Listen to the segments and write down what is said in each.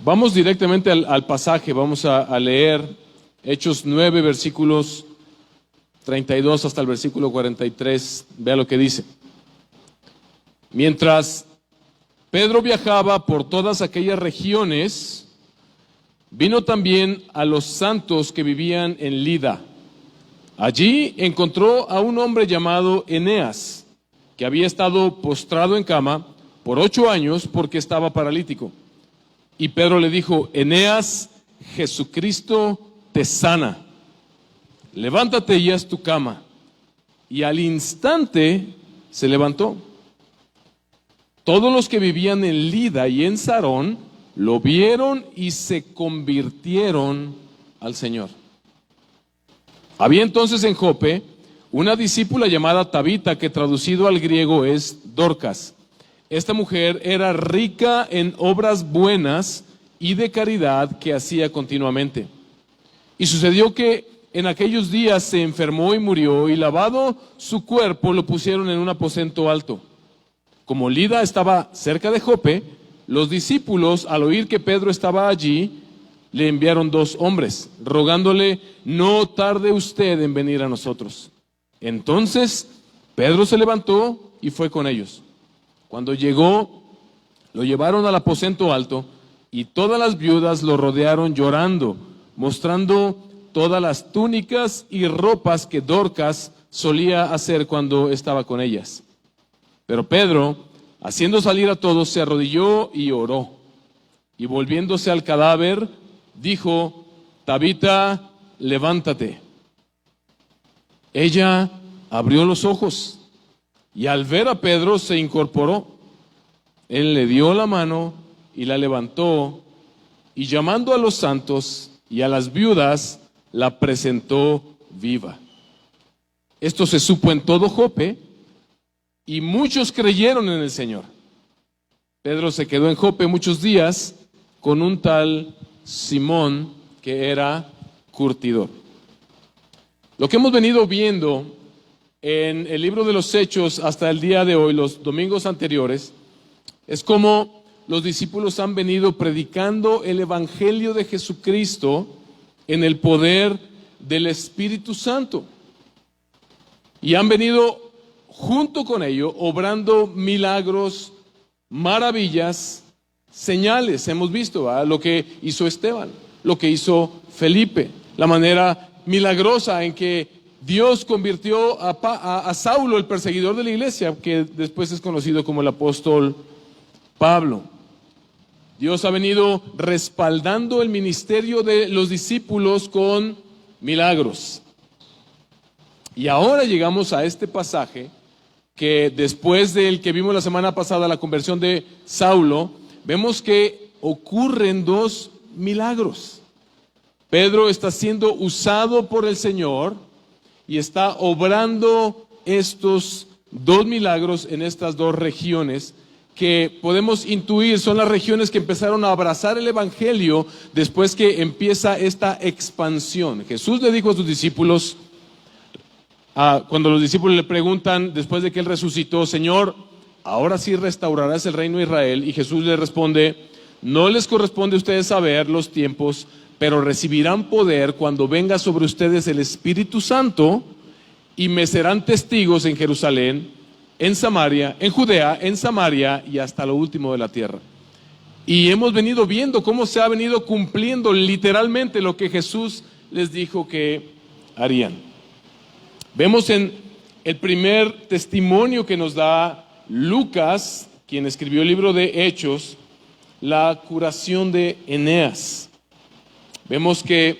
Vamos directamente al pasaje, vamos a leer Hechos 9, versículos 32 hasta el versículo 43. Vea lo que dice. Mientras Pedro viajaba por todas aquellas regiones, vino también a los santos que vivían en Lida. Allí encontró a un hombre llamado Eneas, que había estado postrado en cama por 8 años porque estaba paralítico. Y Pedro le dijo: Eneas, Jesucristo te sana. Levántate y haz tu cama. Y al instante se levantó. Todos los que vivían en Lida y en Sarón lo vieron y se convirtieron al Señor. Había entonces en Jope una discípula llamada Tabita, que traducido al griego es Dorcas. Esta mujer era rica en obras buenas y de caridad que hacía continuamente. Y sucedió que en aquellos días se enfermó y murió, y lavado su cuerpo lo pusieron en un aposento alto. Como Lida estaba cerca de Jope, los discípulos, al oír que Pedro estaba allí, le enviaron 2 hombres, rogándole: no tarde usted en venir a nosotros. Entonces Pedro se levantó y fue con ellos. Cuando llegó, lo llevaron al aposento alto, y todas las viudas lo rodearon llorando, mostrando todas las túnicas y ropas que Dorcas solía hacer cuando estaba con ellas. Pero Pedro, haciendo salir a todos, se arrodilló y oró. Y volviéndose al cadáver, dijo: Tabita, levántate. Ella abrió los ojos, y al ver a Pedro se incorporó. Él le dio la mano y la levantó, y llamando a los santos y a las viudas, la presentó viva. Esto se supo en todo Jope, y muchos creyeron en el Señor. Pedro se quedó en Jope muchos días con un tal Simón, que era curtidor. Lo que hemos venido viendo en el libro de los Hechos hasta el día de hoy, los domingos anteriores, es cómo los discípulos han venido predicando el Evangelio de Jesucristo en el poder del Espíritu Santo. Y han venido junto con ello obrando milagros, maravillas, señales. Hemos visto lo que hizo Esteban, lo que hizo Felipe, la manera milagrosa en que Dios convirtió a Saulo, el perseguidor de la iglesia, que después es conocido como el apóstol Pablo. Dios ha venido respaldando el ministerio de los discípulos con milagros. Y ahora llegamos a este pasaje que, después del que vimos la semana pasada, la conversión de Saulo, vemos que ocurren 2 milagros. Pedro está siendo usado por el Señor y está obrando estos 2 milagros en estas 2 regiones que podemos intuir son las regiones que empezaron a abrazar el Evangelio después que empieza esta expansión. Jesús le dijo a sus discípulos, cuando los discípulos le preguntan después de que Él resucitó: Señor, ¿ahora sí restaurarás el reino de Israel? Y Jesús le responde: no les corresponde a ustedes saber los tiempos, pero recibirán poder cuando venga sobre ustedes el Espíritu Santo, y me serán testigos en Jerusalén, en Samaria, en Judea, en Samaria y hasta lo último de la tierra. Y hemos venido viendo cómo se ha venido cumpliendo literalmente lo que Jesús les dijo que harían. Vemos en el primer testimonio que nos da Lucas, quien escribió el libro de Hechos, la curación de Eneas. Vemos que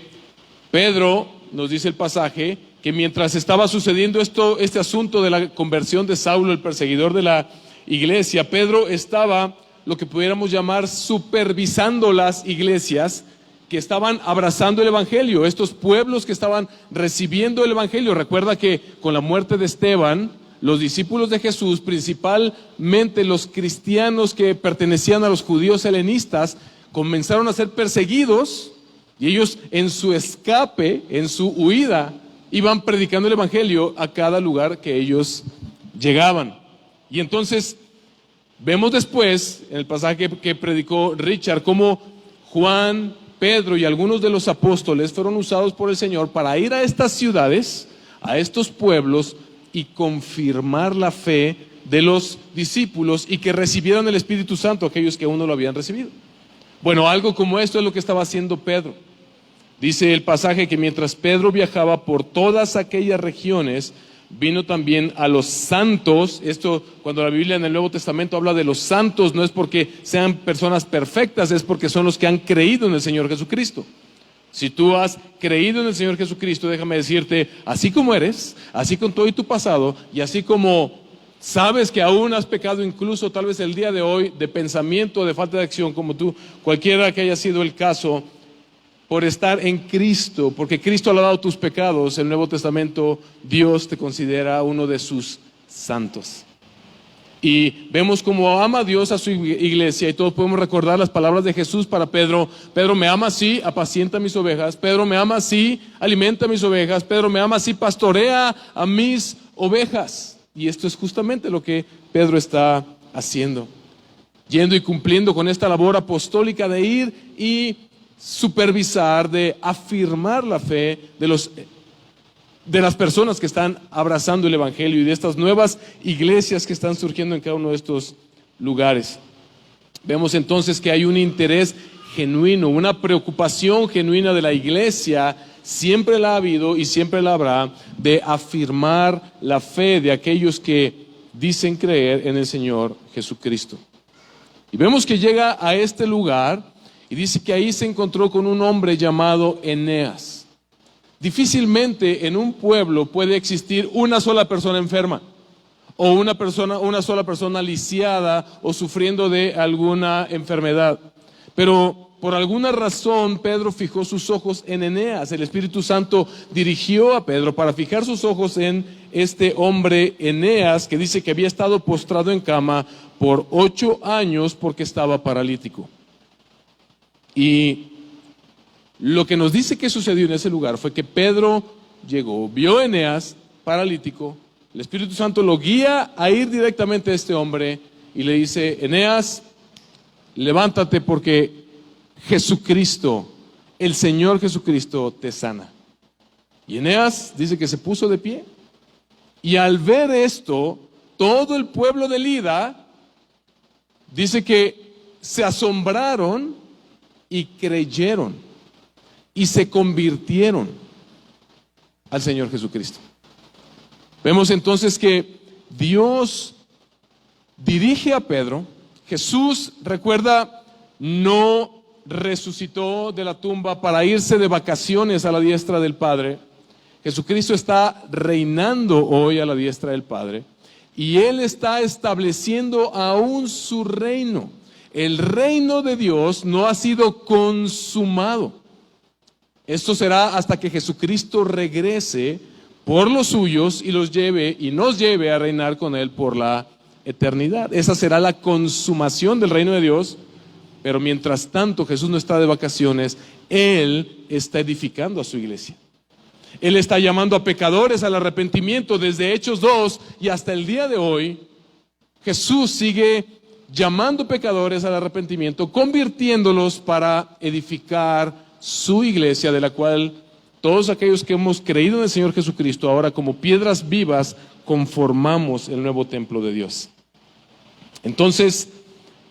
Pedro, nos dice el pasaje, que mientras estaba sucediendo este asunto de la conversión de Saulo, el perseguidor de la iglesia, Pedro estaba, lo que pudiéramos llamar, supervisando las iglesias que estaban abrazando el Evangelio, estos pueblos que estaban recibiendo el Evangelio. Recuerda que con la muerte de Esteban, los discípulos de Jesús, principalmente los cristianos que pertenecían a los judíos helenistas, comenzaron a ser perseguidos, y ellos, en su escape, en su huida, iban predicando el Evangelio a cada lugar que ellos llegaban. Y entonces Vemos después, en el pasaje que predicó Richard, cómo Juan, Pedro y algunos de los apóstoles fueron usados por el Señor para ir a estas ciudades, a estos pueblos, y confirmar la fe de los discípulos y que recibieran el Espíritu Santo, aquellos que aún no lo habían recibido. Bueno, algo como esto es lo que estaba haciendo Pedro. Dice el pasaje que mientras Pedro viajaba por todas aquellas regiones, vino también a los santos. Esto, cuando la Biblia en el Nuevo Testamento habla de los santos, no es porque sean personas perfectas, es porque son los que han creído en el Señor Jesucristo. Si tú has creído en el Señor Jesucristo, déjame decirte, así como eres, así con todo y tu pasado, y así como sabes que aún has pecado, incluso tal vez el día de hoy, de pensamiento, de falta de acción, como tú, cualquiera que haya sido el caso, por estar en Cristo, porque Cristo le ha dado tus pecados, el Nuevo Testamento, Dios te considera uno de sus santos. Y vemos cómo ama Dios a su iglesia, y todos podemos recordar las palabras de Jesús para Pedro. Pedro, me ama así, apacienta mis ovejas. Pedro, me ama así, alimenta mis ovejas. Pedro, me ama así, pastorea a mis ovejas. Y esto es justamente lo que Pedro está haciendo, yendo y cumpliendo con esta labor apostólica de ir y supervisar, de afirmar la fe de las personas que están abrazando el Evangelio y de estas nuevas iglesias que están surgiendo en cada uno de estos lugares. Vemos entonces que hay un interés genuino, una preocupación genuina de la iglesia, siempre la ha habido y siempre la habrá, de afirmar la fe de aquellos que dicen creer en el Señor Jesucristo. Y vemos que llega a este lugar y dice que ahí se encontró con un hombre llamado Eneas. Difícilmente en un pueblo puede existir una sola persona enferma o una sola persona lisiada o sufriendo de alguna enfermedad. Pero por alguna razón Pedro fijó sus ojos en Eneas. El Espíritu Santo dirigió a Pedro para fijar sus ojos en este hombre Eneas, que dice que había estado postrado en cama por 8 años porque estaba paralítico. Y lo que nos dice que sucedió en ese lugar fue que Pedro llegó, vio a Eneas paralítico, el Espíritu Santo lo guía a ir directamente a este hombre y le dice: Eneas, levántate porque Jesucristo, el Señor Jesucristo, te sana. Y Eneas dice que se puso de pie, y al ver esto, todo el pueblo de Lida dice que se asombraron y creyeron y se convirtieron al Señor Jesucristo. Vemos entonces que Dios dirige a Pedro. Jesús, recuerda, no resucitó de la tumba para irse de vacaciones a la diestra del Padre. Jesucristo está reinando hoy a la diestra del Padre, y Él está estableciendo aún su reino. El reino de Dios no ha sido consumado. Esto será hasta que Jesucristo regrese por los suyos y los lleve y nos lleve a reinar con Él por la eternidad. Esa será la consumación del reino de Dios. Pero mientras tanto Jesús no está de vacaciones, Él está edificando a su iglesia. Él está llamando a pecadores al arrepentimiento desde Hechos 2 y hasta el día de hoy. Jesús sigue llamando pecadores al arrepentimiento, convirtiéndolos para edificar su iglesia, de la cual todos aquellos que hemos creído en el Señor Jesucristo, ahora como piedras vivas, conformamos el nuevo templo de Dios. Entonces,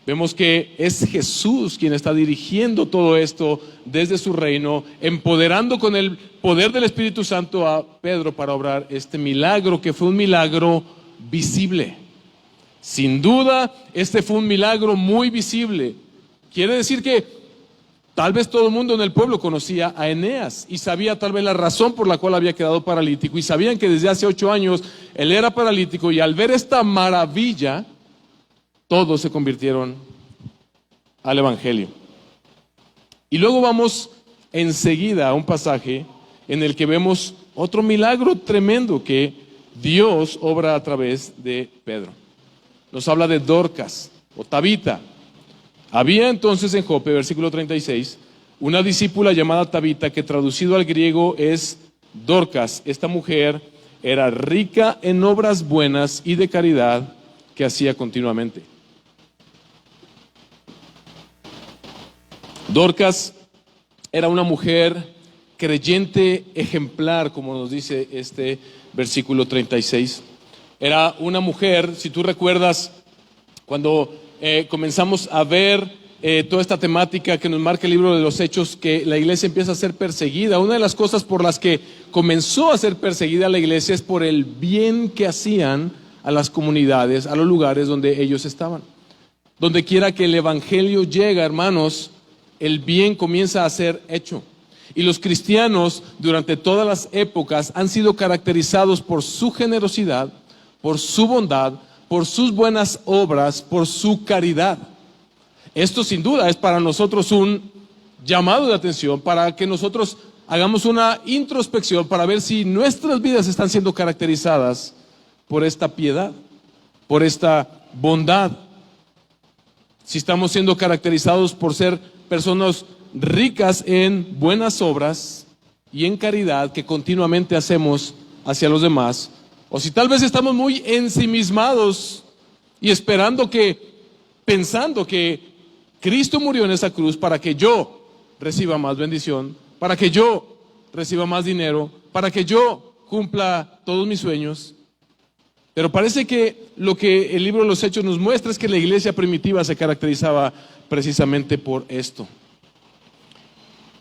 vemos que es Jesús quien está dirigiendo todo esto desde su reino, empoderando con el poder del Espíritu Santo a Pedro para obrar este milagro, que fue un milagro visible. Sin duda, este fue un milagro muy visible. Quiere decir que tal vez todo el mundo en el pueblo conocía a Eneas y sabía tal vez la razón por la cual había quedado paralítico, y sabían que desde hace 8 años él era paralítico, y al ver esta maravilla, todos se convirtieron al Evangelio. Y luego vamos enseguida a un pasaje en el que vemos otro milagro tremendo que Dios obra a través de Pedro. Nos habla de Dorcas o Tabita. Había entonces en Jope, versículo 36, una discípula llamada Tabita, que traducido al griego es Dorcas. Esta mujer era rica en obras buenas y de caridad que hacía continuamente. Dorcas era una mujer creyente ejemplar, como nos dice este versículo 36. Era una mujer, si tú recuerdas, cuando comenzamos a ver toda esta temática que nos marca el libro de los Hechos, que la iglesia empieza a ser perseguida. Una de las cosas por las que comenzó a ser perseguida la iglesia es por el bien que hacían a las comunidades, a los lugares donde ellos estaban. Donde quiera que el evangelio llega, hermanos, el bien comienza a ser hecho. Y los cristianos durante todas las épocas han sido caracterizados por su generosidad, por su bondad, por sus buenas obras, por su caridad. Esto sin duda es para nosotros un llamado de atención, para que nosotros hagamos una introspección para ver si nuestras vidas están siendo caracterizadas por esta piedad, por esta bondad. Si estamos siendo caracterizados por ser personas ricas en buenas obras y en caridad que continuamente hacemos hacia los demás, o si tal vez estamos muy ensimismados y pensando que Cristo murió en esa cruz para que yo reciba más bendición, para que yo reciba más dinero, para que yo cumpla todos mis sueños. Pero parece que lo que el libro de los Hechos nos muestra es que la iglesia primitiva se caracterizaba precisamente por esto.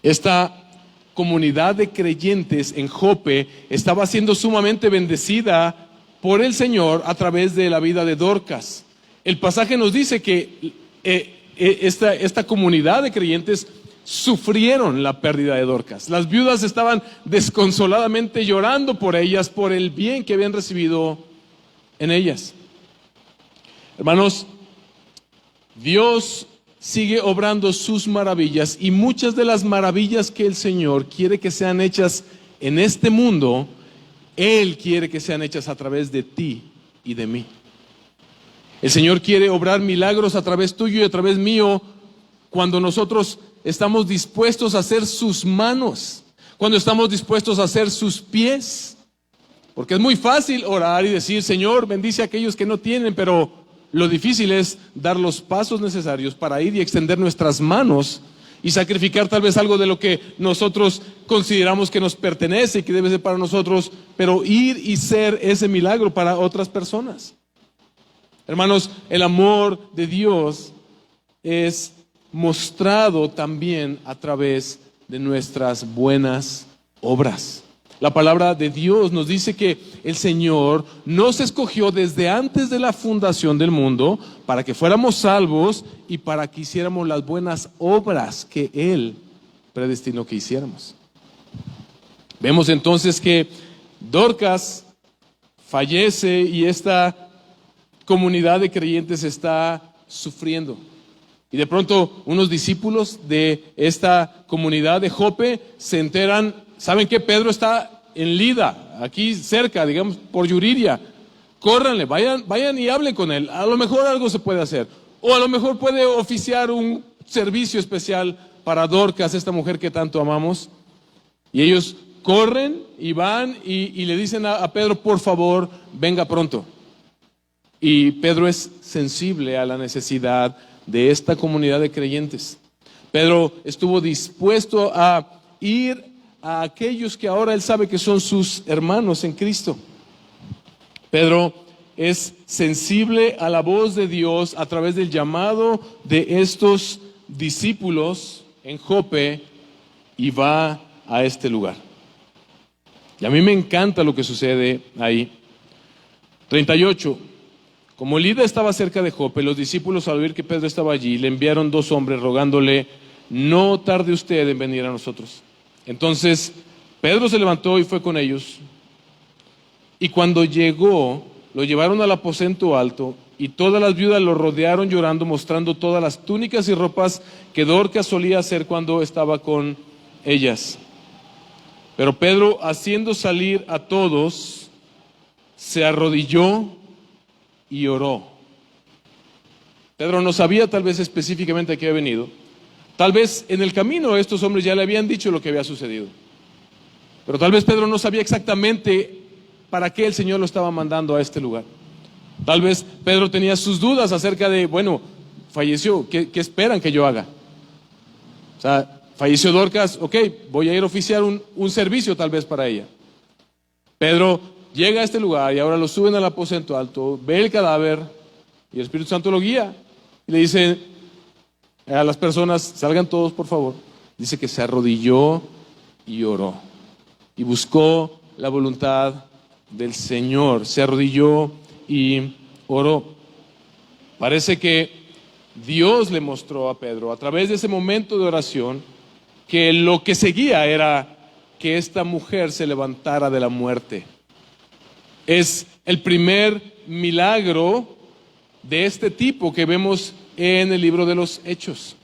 Esta comunidad de creyentes en Jope estaba siendo sumamente bendecida por el Señor a través de la vida de Dorcas. El pasaje nos dice que esta comunidad de creyentes sufrieron la pérdida de Dorcas. Las viudas estaban desconsoladamente llorando por ellas, por el bien que habían recibido en ellas. Hermanos, Dios sigue obrando sus maravillas, y muchas de las maravillas que el Señor quiere que sean hechas en este mundo, Él quiere que sean hechas a través de ti y de mí. El Señor quiere obrar milagros a través tuyo y a través mío cuando nosotros estamos dispuestos a ser sus manos, cuando estamos dispuestos a ser sus pies. Porque es muy fácil orar y decir: Señor, bendice a aquellos que no tienen, pero lo difícil es dar los pasos necesarios para ir y extender nuestras manos y sacrificar tal vez algo de lo que nosotros consideramos que nos pertenece y que debe ser para nosotros, pero ir y ser ese milagro para otras personas. Hermanos, el amor de Dios es mostrado también a través de nuestras buenas obras. La palabra de Dios nos dice que el Señor nos escogió desde antes de la fundación del mundo para que fuéramos salvos y para que hiciéramos las buenas obras que Él predestinó que hiciéramos. Vemos entonces que Dorcas fallece y esta comunidad de creyentes está sufriendo. Y de pronto unos discípulos de esta comunidad de Jope se enteran. ¿Saben qué? Pedro está en Lida, aquí cerca, digamos, por Yuriria. Córranle, vayan y hablen con él. A lo mejor algo se puede hacer. O a lo mejor puede oficiar un servicio especial para Dorcas, esta mujer que tanto amamos. Y ellos corren y van y le dicen a Pedro: por favor, venga pronto. Y Pedro es sensible a la necesidad de esta comunidad de creyentes. Pedro estuvo dispuesto a ir a aquellos que ahora él sabe que son sus hermanos en Cristo. Pedro es sensible a la voz de Dios a través del llamado de estos discípulos en Jope y va a este lugar. Y a mí me encanta lo que sucede ahí. 38. Como Lida estaba cerca de Jope, los discípulos, al oír que Pedro estaba allí, le enviaron 2 hombres rogándole: no tarde usted en venir a nosotros. Entonces Pedro se levantó y fue con ellos. Y cuando llegó, lo llevaron al aposento alto, y todas las viudas lo rodearon llorando, mostrando todas las túnicas y ropas que Dorcas solía hacer cuando estaba con ellas. Pero Pedro, haciendo salir a todos, se arrodilló y oró. Pedro no sabía tal vez específicamente a qué había venido. Tal vez en el camino estos hombres ya le habían dicho lo que había sucedido. Pero tal vez Pedro no sabía exactamente para qué el Señor lo estaba mandando a este lugar. Tal vez Pedro tenía sus dudas acerca de: bueno, falleció, ¿qué esperan que yo haga? O sea, falleció Dorcas, ok, voy a ir a oficiar un servicio tal vez para ella. Pedro llega a este lugar y ahora lo suben al aposento alto, ve el cadáver y el Espíritu Santo lo guía. Y le dice a las personas, salgan todos por favor. Dice que se arrodilló y oró. Y buscó la voluntad del Señor. Se arrodilló y oró. Parece que Dios le mostró a Pedro a través de ese momento de oración que lo que seguía era que esta mujer se levantara de la muerte. Es el primer milagro de este tipo que vemos en el libro de los Hechos.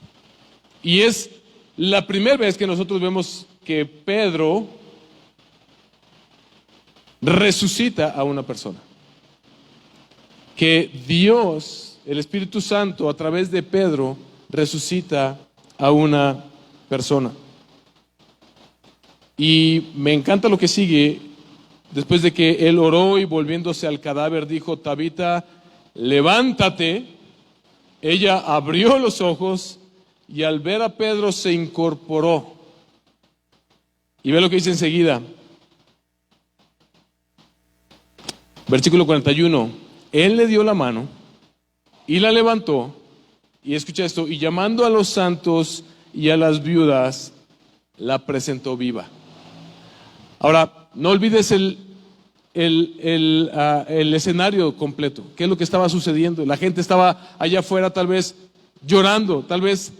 Y es la primera vez que nosotros vemos que Pedro resucita a una persona. Que Dios, el Espíritu Santo, a través de Pedro, resucita a una persona. Y me encanta lo que sigue. Después de que él oró y volviéndose al cadáver dijo, Tabita, levántate. Ella abrió los ojos y al ver a Pedro se incorporó. Y ve lo que dice enseguida. Versículo 41. Él le dio la mano y la levantó. Y escucha esto. Y llamando a los santos y a las viudas, la presentó viva. Ahora, no olvides el escenario completo. ¿Qué es lo que estaba sucediendo? La gente estaba allá afuera tal vez llorando, tal vez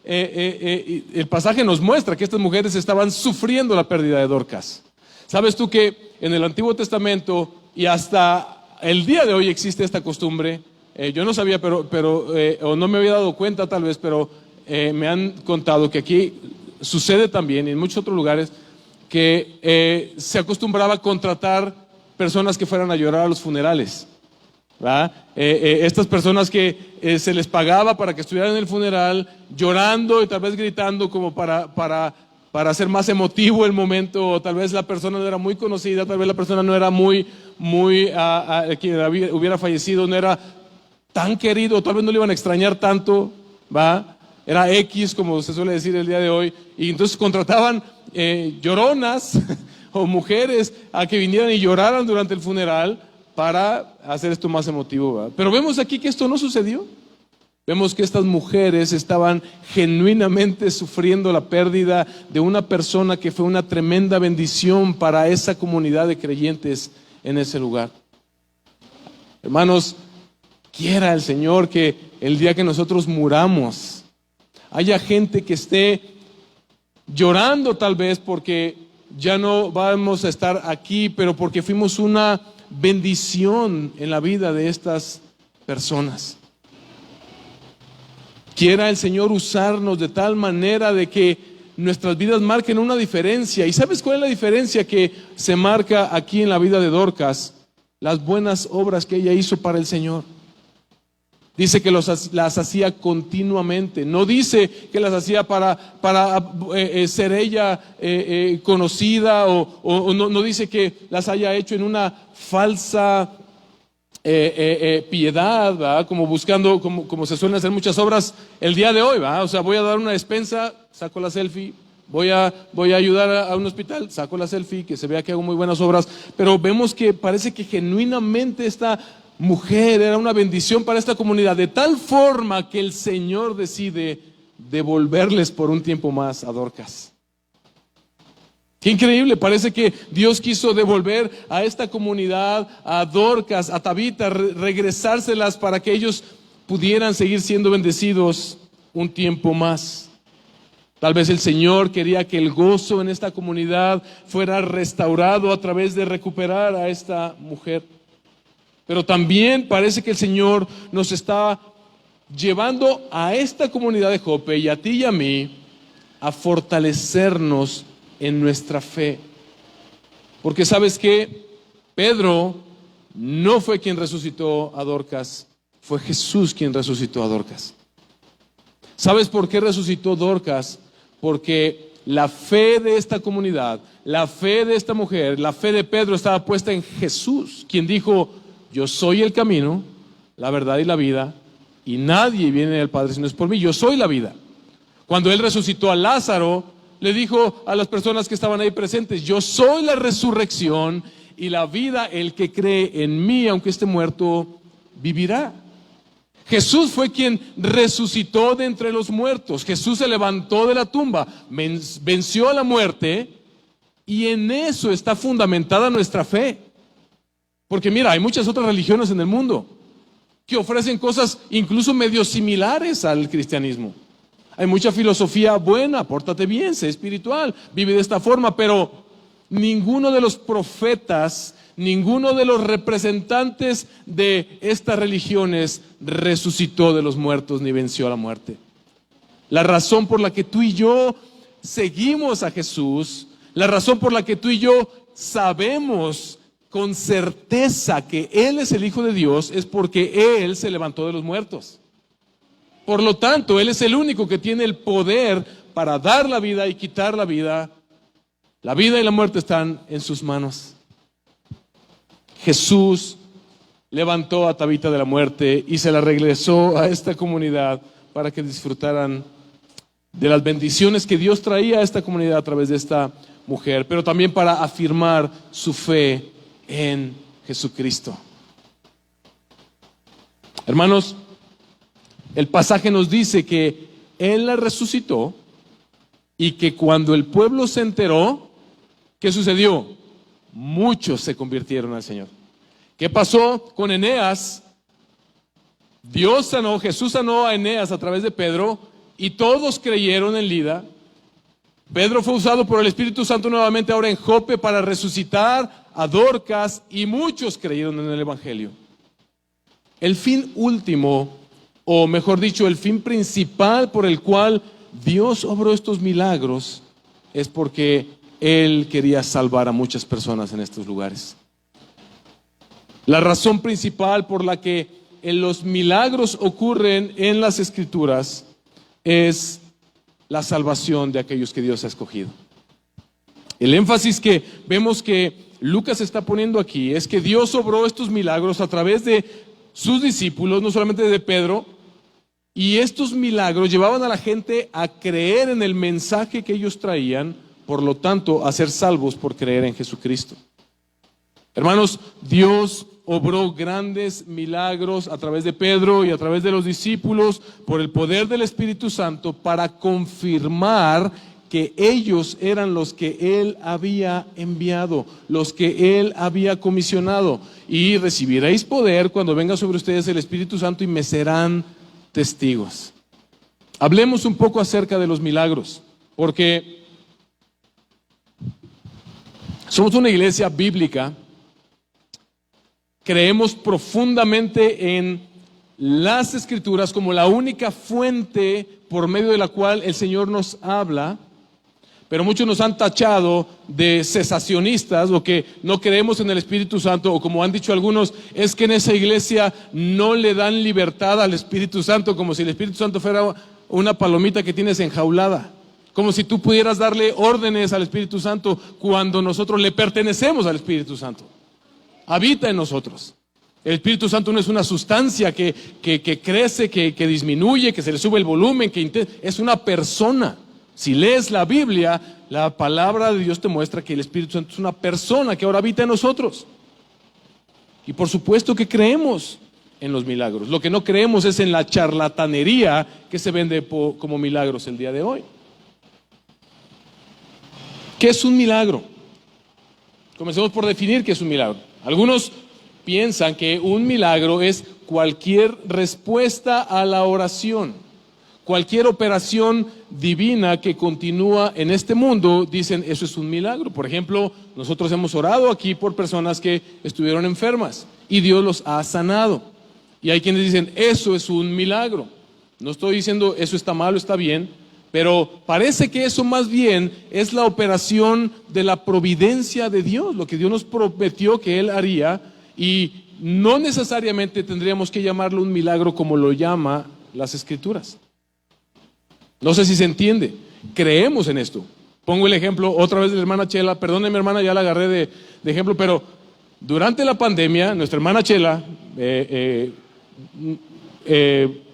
el pasaje nos muestra que estas mujeres estaban sufriendo la pérdida de Dorcas. ¿Sabes tú que en el Antiguo Testamento y hasta el día de hoy existe esta costumbre? Yo no sabía, o no me había dado cuenta tal vez, pero me han contado que aquí sucede también y en muchos otros lugares que se acostumbraba a contratar personas que fueran a llorar a los funerales, ¿verdad? Estas personas que se les pagaba para que estuvieran en el funeral llorando y tal vez gritando como para hacer más emotivo el momento, o tal vez la persona no era muy conocida, tal vez la persona no era quien hubiera fallecido no era tan querido, tal vez no le iban a extrañar tanto, ¿va? Era X, como se suele decir el día de hoy, y entonces contrataban lloronas o mujeres a que vinieran y lloraran durante el funeral para hacer esto más emotivo, ¿verdad? Pero vemos aquí que esto no sucedió. Vemos que estas mujeres estaban genuinamente sufriendo la pérdida de una persona que fue una tremenda bendición para esa comunidad de creyentes en ese lugar. Hermanos, quiera el Señor que el día que nosotros muramos haya gente que esté llorando tal vez porque ya no vamos a estar aquí, pero porque fuimos una bendición en la vida de estas personas. Quiera el Señor usarnos de tal manera de que nuestras vidas marquen una diferencia. ¿Y sabes cuál es la diferencia que se marca aquí en la vida de Dorcas? Las buenas obras que ella hizo para el Señor. Dice que las hacía continuamente. No dice que las hacía para ser ella conocida o no dice que las haya hecho en una falsa piedad, ¿verdad? Como buscando, como se suelen hacer muchas obras el día de hoy, ¿verdad? O sea, voy a dar una despensa, saco la selfie. Voy a ayudar a un hospital, saco la selfie, que se vea que hago muy buenas obras. Pero vemos que parece que genuinamente esta mujer era una bendición para esta comunidad, de tal forma que el Señor decide devolverles por un tiempo más a Dorcas. Qué increíble, parece que Dios quiso devolver a esta comunidad, a Dorcas, a Tabita, regresárselas para que ellos pudieran seguir siendo bendecidos un tiempo más. Tal vez el Señor quería que el gozo en esta comunidad fuera restaurado a través de recuperar a esta mujer. Pero también parece que el Señor nos está llevando a esta comunidad de Jope y a ti y a mí a fortalecernos en nuestra fe. Porque ¿sabes qué? Pedro no fue quien resucitó a Dorcas, fue Jesús quien resucitó a Dorcas. ¿Sabes por qué resucitó Dorcas? Porque la fe de esta comunidad, la fe de esta mujer, la fe de Pedro estaba puesta en Jesús, quien dijo: yo soy el camino, la verdad y la vida, y nadie viene al Padre si no es por mí. Yo soy la vida. Cuando Él resucitó a Lázaro, le dijo a las personas que estaban ahí presentes: yo soy la resurrección y la vida. El que cree en mí, aunque esté muerto, vivirá. Jesús fue quien resucitó de entre los muertos. Jesús se levantó de la tumba, venció a la muerte, y en eso está fundamentada nuestra fe. Porque mira, hay muchas otras religiones en el mundo que ofrecen cosas incluso medio similares al cristianismo. Hay mucha filosofía buena: pórtate bien, sé espiritual, vive de esta forma, pero ninguno de los profetas, ninguno de los representantes de estas religiones resucitó de los muertos ni venció a la muerte. La razón por la que tú y yo seguimos a Jesús, la razón por la que tú y yo sabemos con certeza que Él es el Hijo de Dios, es porque Él se levantó de los muertos. Por lo tanto, Él es el único que tiene el poder para dar la vida y quitar la vida. La vida y la muerte están en sus manos. Jesús levantó a Tabita de la muerte y se la regresó a esta comunidad para que disfrutaran de las bendiciones que Dios traía a esta comunidad a través de esta mujer, pero también para afirmar su fe en Jesucristo. Hermanos, el pasaje nos dice que Él la resucitó y que cuando el pueblo se enteró, ¿qué sucedió? Muchos se convirtieron al Señor. ¿Qué pasó con Eneas? Jesús sanó a Eneas a través de Pedro y todos creyeron en Lida. Pedro fue usado por el Espíritu Santo nuevamente ahora en Jope para resucitar a Dorcas y muchos creyeron en el Evangelio. El fin último, o mejor dicho, el fin principal por el cual Dios obró estos milagros es porque Él quería salvar a muchas personas en estos lugares. La razón principal por la que los milagros ocurren en las Escrituras es la salvación de aquellos que Dios ha escogido. El énfasis que vemos que Lucas está poniendo aquí es que Dios obró estos milagros a través de sus discípulos, no solamente de Pedro, y estos milagros llevaban a la gente a creer en el mensaje que ellos traían, por lo tanto, a ser salvos por creer en Jesucristo. Hermanos, Dios obró grandes milagros a través de Pedro y a través de los discípulos por el poder del Espíritu Santo para confirmar que ellos eran los que Él había enviado, los que Él había comisionado. Y recibiréis poder cuando venga sobre ustedes el Espíritu Santo y me serán testigos. Hablemos un poco acerca de los milagros, porque somos una iglesia bíblica. Creemos profundamente en las Escrituras como la única fuente por medio de la cual el Señor nos habla, pero muchos nos han tachado de cesacionistas o que no creemos en el Espíritu Santo, o como han dicho algunos, es que en esa iglesia no le dan libertad al Espíritu Santo, como si el Espíritu Santo fuera una palomita que tienes enjaulada, como si tú pudieras darle órdenes al Espíritu Santo cuando nosotros le pertenecemos al Espíritu Santo. Habita en nosotros. El Espíritu Santo no es una sustancia que crece, que disminuye, que se le sube el volumen, es una persona. Si lees la Biblia, la palabra de Dios te muestra que el Espíritu Santo es una persona que ahora habita en nosotros. Y por supuesto que creemos en los milagros. Lo que no creemos es en la charlatanería que se vende como milagros el día de hoy. ¿Qué es un milagro? Comencemos por definir qué es un milagro. Algunos piensan que un milagro es cualquier respuesta a la oración, cualquier operación divina que continúa en este mundo. Dicen, eso es un milagro. Por ejemplo, nosotros hemos orado aquí por personas que estuvieron enfermas y Dios los ha sanado. Y hay quienes dicen, eso es un milagro. No estoy diciendo eso está mal o está bien, pero parece que eso más bien es la operación de la providencia de Dios, lo que Dios nos prometió que Él haría, y no necesariamente tendríamos que llamarlo un milagro como lo llama las Escrituras. No sé si se entiende. Creemos en esto. Pongo el ejemplo otra vez de la hermana Chela. Perdóneme, hermana, ya la agarré de ejemplo, pero durante la pandemia, nuestra hermana Chela,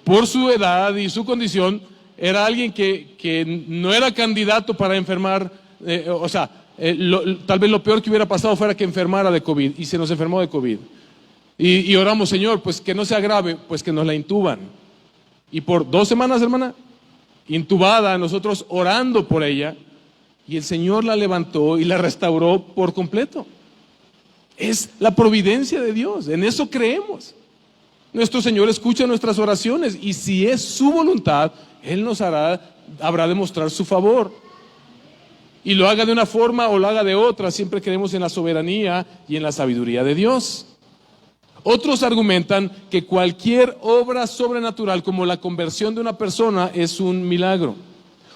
por su edad y su condición, era alguien que no era candidato para enfermar, tal vez lo peor que hubiera pasado fuera que enfermara de COVID, y se nos enfermó de COVID. Y oramos, Señor, pues que no sea grave, pues que nos la intuban. Y por 2 semanas, hermana, intubada, nosotros orando por ella, y el Señor la levantó y la restauró por completo. Es la providencia de Dios, en eso creemos. Nuestro Señor escucha nuestras oraciones, y si es su voluntad, Él nos habrá de mostrar su favor. Y lo haga de una forma o lo haga de otra, siempre creemos en la soberanía y en la sabiduría de Dios. Otros argumentan que cualquier obra sobrenatural, como la conversión de una persona, es un milagro.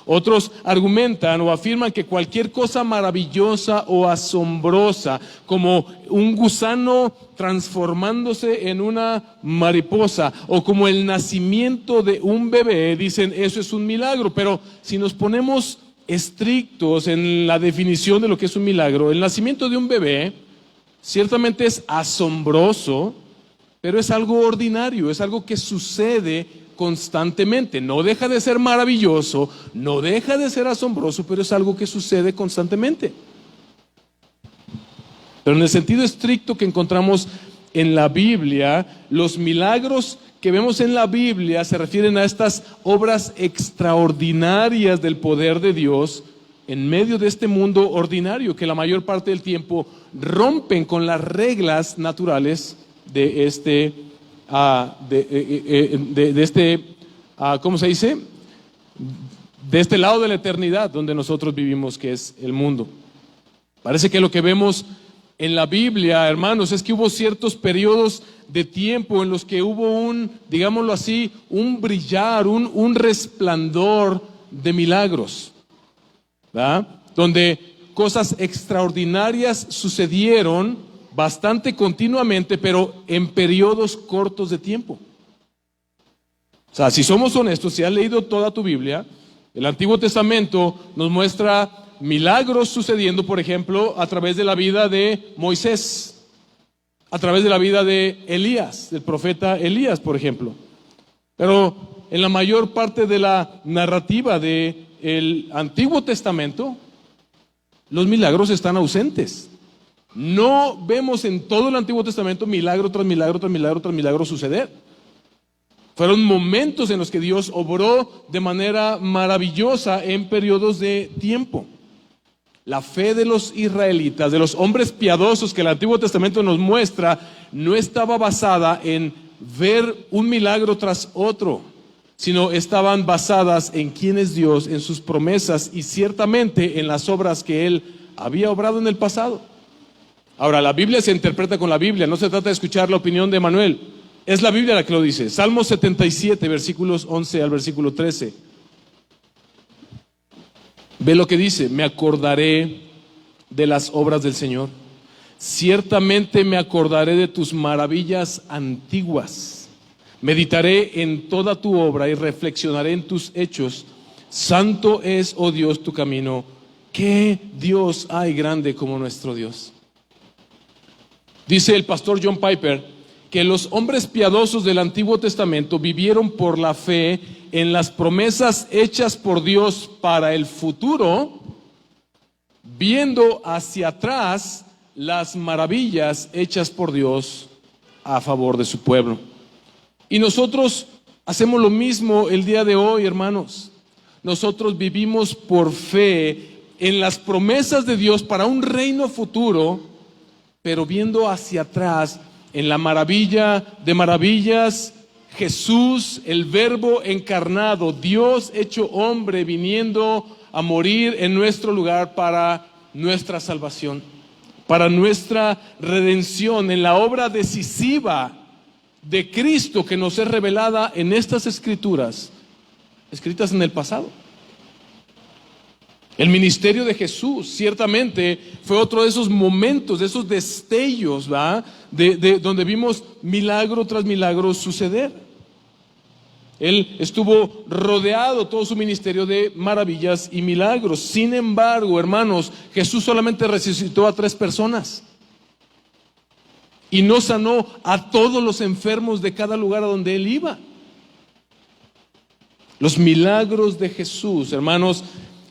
Otros argumentan o afirman que cualquier cosa maravillosa o asombrosa, como un gusano transformándose en una mariposa, o como el nacimiento de un bebé, dicen eso es un milagro. Pero si nos ponemos estrictos en la definición de lo que es un milagro, el nacimiento de un bebé ciertamente es asombroso, pero es algo ordinario, es algo que sucede constantemente. No deja de ser maravilloso, no deja de ser asombroso, pero es algo que sucede constantemente. Pero en el sentido estricto que encontramos en la Biblia, los milagros que vemos en la Biblia se refieren a estas obras extraordinarias del poder de Dios en medio de este mundo ordinario, que la mayor parte del tiempo rompen con las reglas naturales de este, ¿cómo se dice? De este lado de la eternidad donde nosotros vivimos, que es el mundo. Parece que lo que vemos en la Biblia, hermanos, es que hubo ciertos periodos de tiempo en los que hubo digámoslo así, un brillar, un resplandor de milagros, ¿verdad? Donde cosas extraordinarias sucedieron bastante continuamente, pero en periodos cortos de tiempo. O sea, si somos honestos, si has leído toda tu Biblia, el Antiguo Testamento nos muestra milagros sucediendo, por ejemplo, a través de la vida de Moisés, a través de la vida de Elías, del profeta Elías, por ejemplo. Pero en la mayor parte de la narrativa del Antiguo Testamento, los milagros están ausentes. No vemos en todo el Antiguo Testamento milagro tras milagro tras milagro tras milagro suceder. Fueron momentos en los que Dios obró de manera maravillosa en periodos de tiempo. La fe de los israelitas, de los hombres piadosos que el Antiguo Testamento nos muestra, no estaba basada en ver un milagro tras otro, sino estaban basadas en quién es Dios, en sus promesas y ciertamente en las obras que Él había obrado en el pasado. Ahora, la Biblia se interpreta con la Biblia, no se trata de escuchar la opinión de Manuel. Es la Biblia la que lo dice. Salmo 77, versículos 11 al versículo 13. Ve lo que dice: me acordaré de las obras del Señor. Ciertamente me acordaré de tus maravillas antiguas. Meditaré en toda tu obra y reflexionaré en tus hechos. Santo es, oh Dios, tu camino. ¿Qué Dios hay grande como nuestro Dios? Dice el pastor John Piper que los hombres piadosos del Antiguo Testamento vivieron por la fe en las promesas hechas por Dios para el futuro, viendo hacia atrás las maravillas hechas por Dios a favor de su pueblo. Y nosotros hacemos lo mismo el día de hoy, hermanos. Nosotros vivimos por fe en las promesas de Dios para un reino futuro, pero viendo hacia atrás en la maravilla de maravillas, Jesús, el Verbo encarnado, Dios hecho hombre, viniendo a morir en nuestro lugar para nuestra salvación, para nuestra redención, en la obra decisiva de Cristo que nos es revelada en estas escrituras, escritas en el pasado. El ministerio de Jesús ciertamente fue otro de esos momentos, de esos destellos, ¿verdad? De donde vimos milagro tras milagro suceder. Él estuvo rodeado todo su ministerio de maravillas y milagros. Sin embargo, hermanos, Jesús solamente resucitó a 3 personas y no sanó a todos los enfermos de cada lugar a donde Él iba. Los milagros de Jesús, hermanos,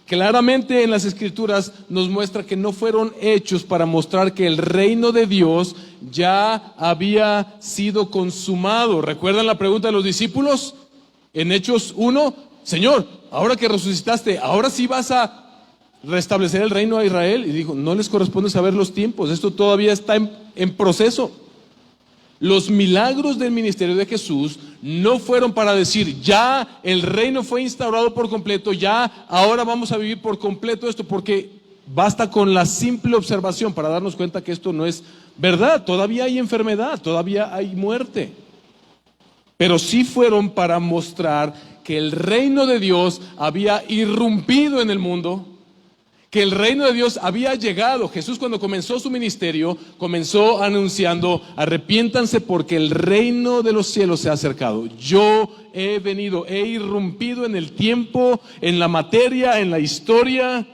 claramente en las Escrituras nos muestra que no fueron hechos para mostrar que el reino de Dios ya había sido consumado. ¿Recuerdan la pregunta de los discípulos? En Hechos 1, Señor, ahora que resucitaste, ¿ahora sí vas a restablecer el reino a Israel? Y dijo, no les corresponde saber los tiempos, esto todavía está en proceso. Los milagros del ministerio de Jesús no fueron para decir, ya el reino fue instaurado por completo, ya ahora vamos a vivir por completo esto, porque basta con la simple observación para darnos cuenta que esto no es verdad. Todavía hay enfermedad, todavía hay muerte. Pero sí fueron para mostrar que el reino de Dios había irrumpido en el mundo, que el reino de Dios había llegado. Jesús, cuando comenzó su ministerio, comenzó anunciando, arrepiéntanse porque el reino de los cielos se ha acercado. Yo he venido, he irrumpido en el tiempo, en la materia, en la historia,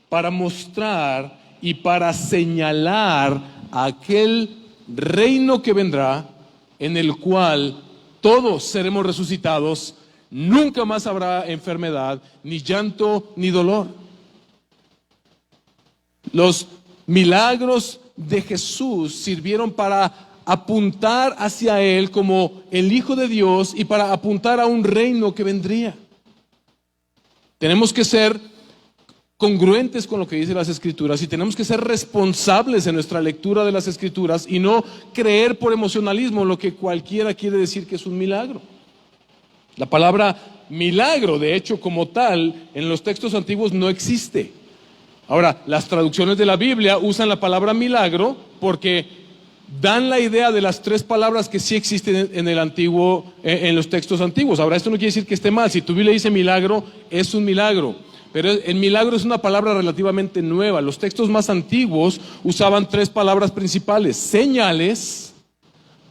para mostrar y para señalar aquel reino que vendrá, en el cual todos seremos resucitados, nunca más habrá enfermedad, ni llanto, ni dolor. Los milagros de Jesús sirvieron para apuntar hacia Él como el Hijo de Dios y para apuntar a un reino que vendría. Tenemos que ser congruentes con lo que dicen las Escrituras y tenemos que ser responsables en nuestra lectura de las Escrituras y no creer por emocionalismo lo que cualquiera quiere decir que es un milagro. La palabra milagro, de hecho, como tal, en los textos antiguos no existe. Ahora, las traducciones de la Biblia usan la palabra milagro porque dan la idea de las tres palabras que sí existen en el antiguo, en los textos antiguos. Ahora, esto no quiere decir que esté mal. Si tu Biblia dice milagro, es un milagro. Pero el milagro es una palabra relativamente nueva. Los textos más antiguos usaban tres palabras principales: señales,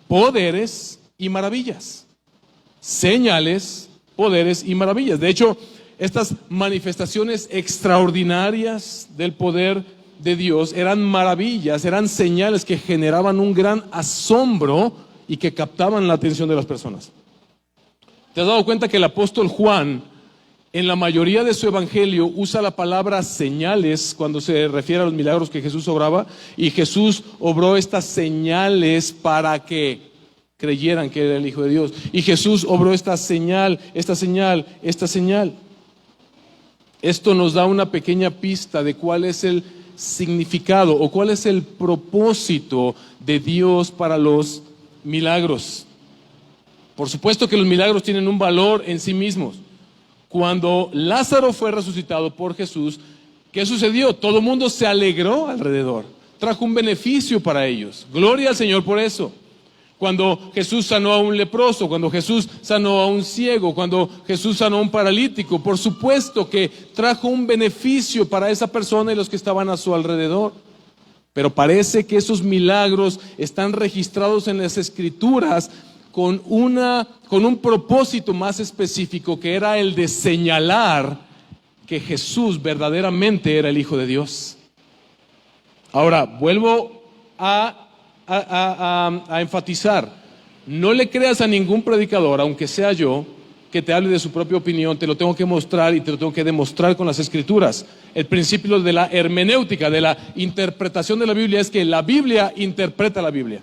poderes y maravillas. Señales, poderes y maravillas. De hecho, estas manifestaciones extraordinarias del poder de Dios eran maravillas, eran señales que generaban un gran asombro y que captaban la atención de las personas. ¿Te has dado cuenta que el apóstol Juan, en la mayoría de su evangelio, usa la palabra señales cuando se refiere a los milagros que Jesús obraba? Y Jesús obró estas señales para que creyeran que era el Hijo de Dios. Y Jesús obró esta señal, esta señal, esta señal. Esto nos da una pequeña pista de cuál es el significado o cuál es el propósito de Dios para los milagros. Por supuesto que los milagros tienen un valor en sí mismos. Cuando Lázaro fue resucitado por Jesús, ¿qué sucedió? Todo el mundo se alegró alrededor, trajo un beneficio para ellos. Gloria al Señor por eso. Cuando Jesús sanó a un leproso, cuando Jesús sanó a un ciego, cuando Jesús sanó a un paralítico, por supuesto que trajo un beneficio para esa persona y los que estaban a su alrededor. Pero parece que esos milagros están registrados en las Escrituras con un propósito más específico, que era el de señalar que Jesús verdaderamente era el Hijo de Dios. Ahora, vuelvo a enfatizar: no le creas a ningún predicador, aunque sea yo, que te hable de su propia opinión. Te lo tengo que mostrar y te lo tengo que demostrar con las Escrituras. El principio de la hermenéutica, de la interpretación de la Biblia, es que la Biblia interpreta la Biblia.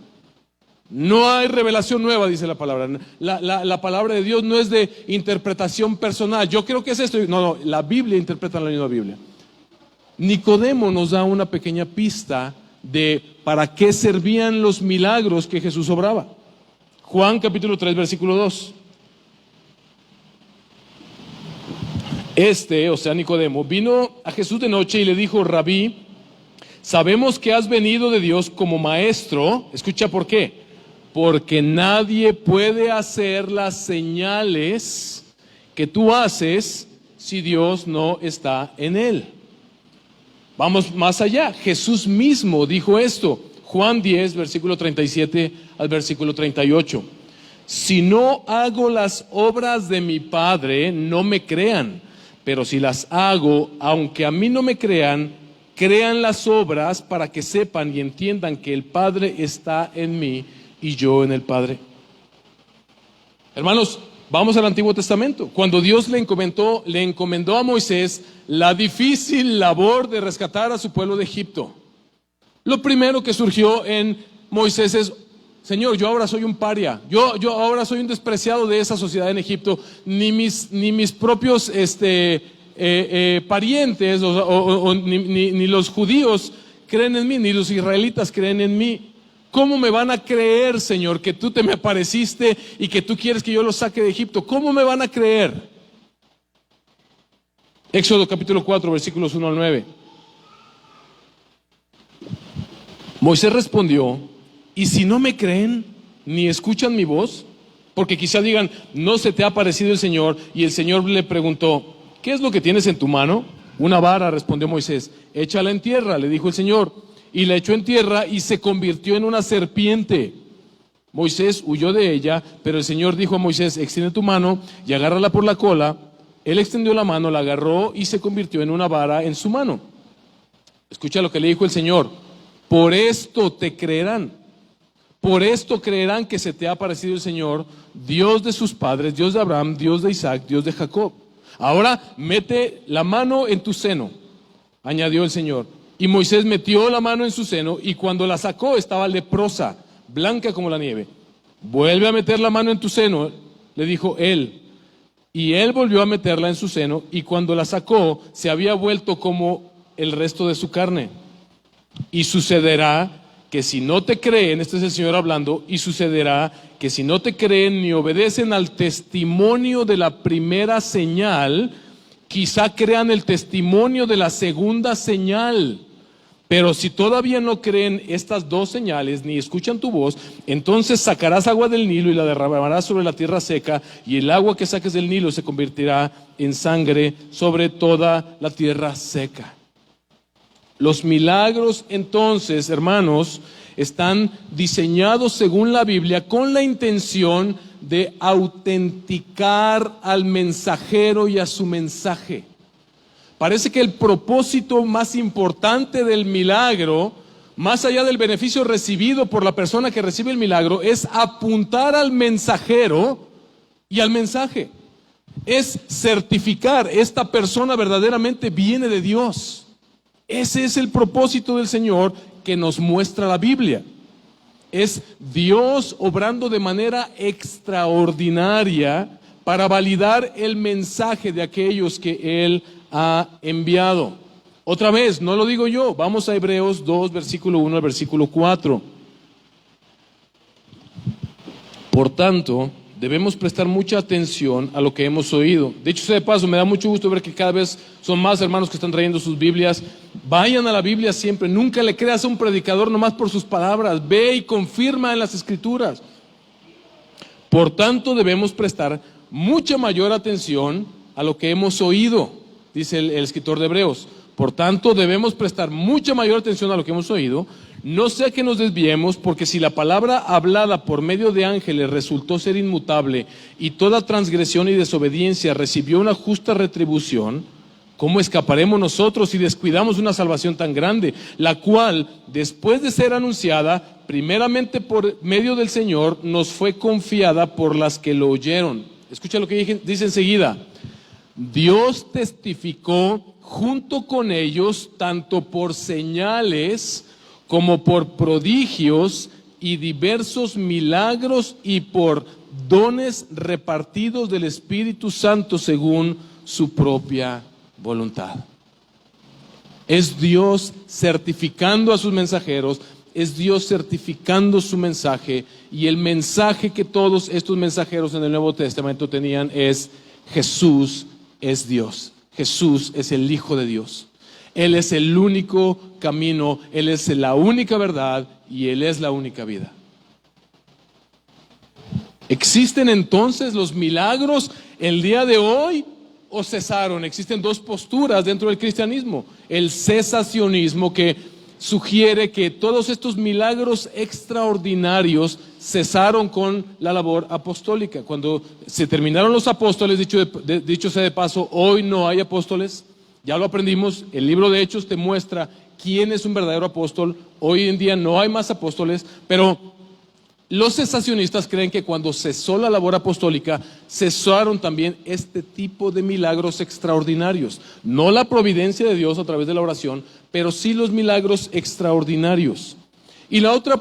No hay revelación nueva, dice la palabra. La palabra de Dios no es de interpretación personal. Yo creo que es esto. No, la Biblia interpreta la misma Biblia. Nicodemo nos da una pequeña pista de para qué servían los milagros que Jesús obraba. Juan capítulo 3, versículo 2. O sea, Nicodemo, vino a Jesús de noche y le dijo: Rabí, sabemos que has venido de Dios como maestro. Escucha por qué. Porque nadie puede hacer las señales que tú haces si Dios no está en él. Vamos más allá. Jesús mismo dijo esto. Juan 10, versículo 37 al versículo 38. Si no hago las obras de mi Padre, no me crean. Pero si las hago, aunque a mí no me crean, crean las obras para que sepan y entiendan que el Padre está en mí y yo en el Padre. Hermanos, Vamos al Antiguo Testamento. Cuando Dios le encomendó a Moisés la difícil labor de rescatar a su pueblo de Egipto. Lo primero que surgió en Moisés es: Señor, yo ahora soy un paria, yo ahora soy un despreciado de esa sociedad en Egipto, ni mis propios parientes ni los judíos creen en mí, ni los israelitas creen en mí. ¿Cómo me van a creer, Señor, que tú te me apareciste y que tú quieres que yo los saque de Egipto? ¿Cómo me van a creer? Éxodo capítulo 4, versículos 1 al 9. Moisés respondió: ¿y si no me creen ni escuchan mi voz? Porque quizá digan: no se te ha aparecido el Señor. Y el Señor le preguntó: ¿qué es lo que tienes en tu mano? Una vara, respondió Moisés. Échala en tierra, le dijo el Señor. Y la echó en tierra y se convirtió en una serpiente. Moisés huyó de ella, pero el Señor dijo a Moisés: extiende tu mano y agárrala por la cola. Él extendió la mano, la agarró y se convirtió en una vara en su mano. Escucha lo que le dijo el Señor: por esto te creerán. Por esto creerán que se te ha aparecido el Señor, Dios de sus padres, Dios de Abraham, Dios de Isaac, Dios de Jacob. Ahora mete la mano en tu seno, añadió el Señor. Y Moisés metió la mano en su seno, y cuando la sacó estaba leprosa, blanca como la nieve. Vuelve a meter la mano en tu seno, le dijo él. Y él volvió a meterla en su seno, y cuando la sacó se había vuelto como el resto de su carne. Y sucederá que si no te creen, este es el Señor hablando, y sucederá que si no te creen ni obedecen al testimonio de la primera señal, quizá crean el testimonio de la segunda señal. Pero si todavía no creen estas dos señales, ni escuchan tu voz, entonces sacarás agua del Nilo y la derramarás sobre la tierra seca, y el agua que saques del Nilo se convertirá en sangre sobre toda la tierra seca. Los milagros, entonces, hermanos, están diseñados según la Biblia con la intención de autenticar al mensajero y a su mensaje. Parece que el propósito más importante del milagro, más allá del beneficio recibido por la persona que recibe el milagro, es apuntar al mensajero y al mensaje. Es certificar: esta persona verdaderamente viene de Dios. Ese es el propósito del Señor que nos muestra la Biblia. Es Dios obrando de manera extraordinaria para validar el mensaje de aquellos que Él ha enviado. Otra vez, no lo digo yo, vamos a Hebreos 2, versículo 1 al versículo 4. Por tanto, debemos prestar mucha atención a lo que hemos oído. De hecho, de paso, me da mucho gusto ver que cada vez son más hermanos que están trayendo sus Biblias. Vayan a la Biblia siempre, nunca le creas a un predicador nomás por sus palabras. Ve y confirma en las Escrituras. Por tanto, debemos prestar mucha mayor atención a lo que hemos oído, dice el escritor de Hebreos. Por tanto, debemos prestar mucha mayor atención a lo que hemos oído, no sea que nos desviemos, porque si la palabra hablada por medio de ángeles resultó ser inmutable y toda transgresión y desobediencia recibió una justa retribución, ¿cómo escaparemos nosotros si descuidamos una salvación tan grande, la cual, después de ser anunciada, primeramente por medio del Señor, nos fue confiada por las que lo oyeron? Escucha lo que dice enseguida: Dios testificó junto con ellos tanto por señales como por prodigios y diversos milagros y por dones repartidos del Espíritu Santo según su propia voluntad. Es Dios certificando a sus mensajeros, es Dios certificando su mensaje, y el mensaje que todos estos mensajeros en el Nuevo Testamento tenían es: Jesús es Dios, Jesús es el Hijo de Dios. Él es el único camino, Él es la única verdad y Él es la única vida. ¿Existen entonces los milagros el día de hoy o cesaron? Existen dos posturas dentro del cristianismo: el cesacionismo, que sugiere que todos estos milagros extraordinarios cesaron con la labor apostólica. Cuando se terminaron los apóstoles, dicho sea de paso, hoy no hay apóstoles. Ya lo aprendimos, el libro de Hechos te muestra quién es un verdadero apóstol. Hoy en día no hay más apóstoles, pero Los cesacionistas creen que cuando cesó la labor apostólica, cesaron también este tipo de milagros extraordinarios. No la providencia de Dios a través de la oración, pero sí los milagros extraordinarios. Y la otra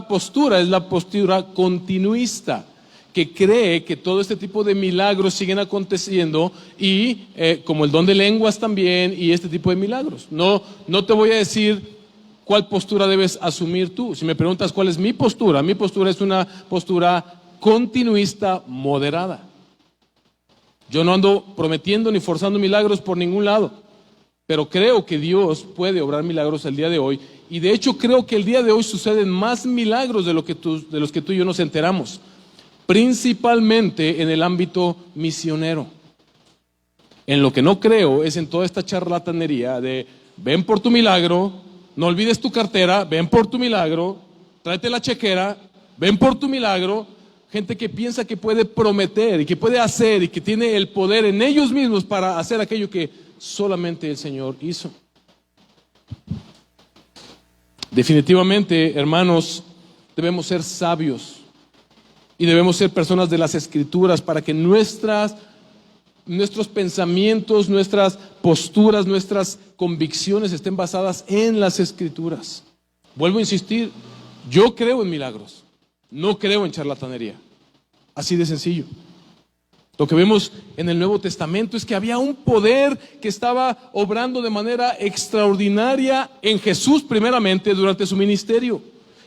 postura es la postura continuista, que cree que todo este tipo de milagros siguen aconteciendo y como el don de lenguas también y este tipo de milagros. No te voy a decir cuál postura debes asumir tú. Si me preguntas cuál es mi postura es una postura continuista moderada. Yo no ando prometiendo ni forzando milagros por ningún lado, pero creo que Dios puede obrar milagros el día de hoy, y de hecho creo que el día de hoy suceden más milagros de los que tú y yo nos enteramos, principalmente en el ámbito misionero. En lo que no creo es en toda esta charlatanería de ven por tu milagro, no olvides tu cartera, ven por tu milagro, tráete la chequera, ven por tu milagro. Gente que piensa que puede prometer y que puede hacer y que tiene el poder en ellos mismos para hacer aquello que solamente el Señor hizo. Definitivamente, hermanos, debemos ser sabios y debemos ser personas de las Escrituras para que nuestros pensamientos, nuestras posturas, nuestras convicciones estén basadas en las Escrituras. Vuelvo a insistir, yo creo en milagros, no creo en charlatanería. Así de sencillo. Lo que vemos en el Nuevo Testamento es que había un poder que estaba obrando de manera extraordinaria en Jesús primeramente durante su ministerio.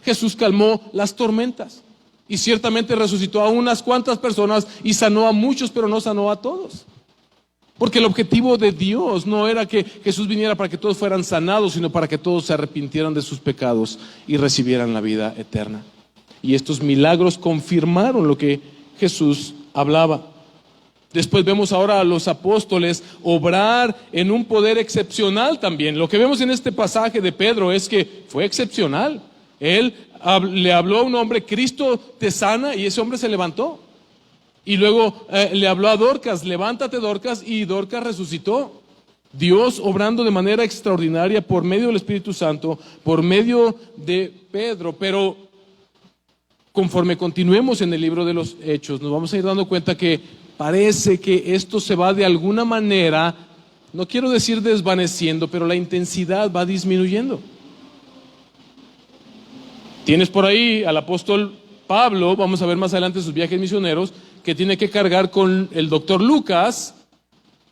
Jesús calmó las tormentas y ciertamente resucitó a unas cuantas personas y sanó a muchos, pero no sanó a todos. Porque el objetivo de Dios no era que Jesús viniera para que todos fueran sanados, sino para que todos se arrepintieran de sus pecados y recibieran la vida eterna. Y estos milagros confirmaron lo que Jesús hablaba. Después vemos ahora a los apóstoles obrar en un poder excepcional también. Lo que vemos en este pasaje de Pedro es que fue excepcional. Él le habló a un hombre, Cristo te sana, y ese hombre se levantó. Y luego le habló a Dorcas, levántate Dorcas, y Dorcas resucitó. Dios obrando de manera extraordinaria por medio del Espíritu Santo, por medio de Pedro. Pero conforme continuemos en el libro de los Hechos, nos vamos a ir dando cuenta que parece que esto se va de alguna manera, no quiero decir desvaneciendo, pero la intensidad va disminuyendo. Tienes por ahí al apóstol Pablo, vamos a ver más adelante sus viajes misioneros, que tiene que cargar con el doctor Lucas,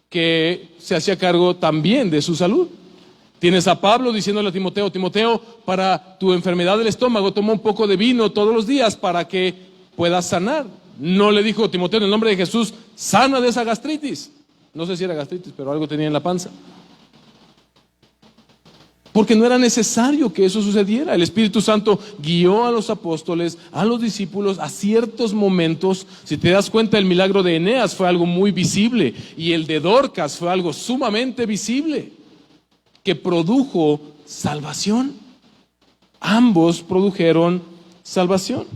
que se hacía cargo también de su salud. Tienes a Pablo diciéndole a Timoteo, Timoteo, para tu enfermedad del estómago, toma un poco de vino todos los días para que puedas sanar. No le dijo Timoteo en el nombre de Jesús, sana de esa gastritis. No sé si era gastritis, pero algo tenía en la panza. Porque no era necesario que eso sucediera. El Espíritu Santo guió a los apóstoles, a los discípulos a ciertos momentos. Si te das cuenta, el milagro de Eneas fue algo muy visible y el de Dorcas fue algo sumamente visible que produjo salvación. Ambos produjeron salvación.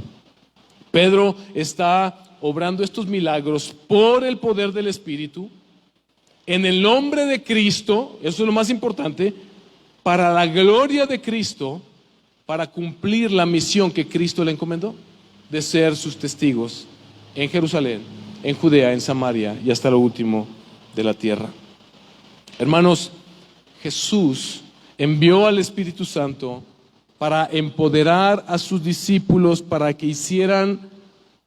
Pedro está obrando estos milagros por el poder del Espíritu, en el nombre de Cristo, eso es lo más importante, para la gloria de Cristo, para cumplir la misión que Cristo le encomendó, de ser sus testigos en Jerusalén, en Judea, en Samaria y hasta lo último de la tierra. Hermanos, Jesús envió al Espíritu Santo para empoderar a sus discípulos para que hicieran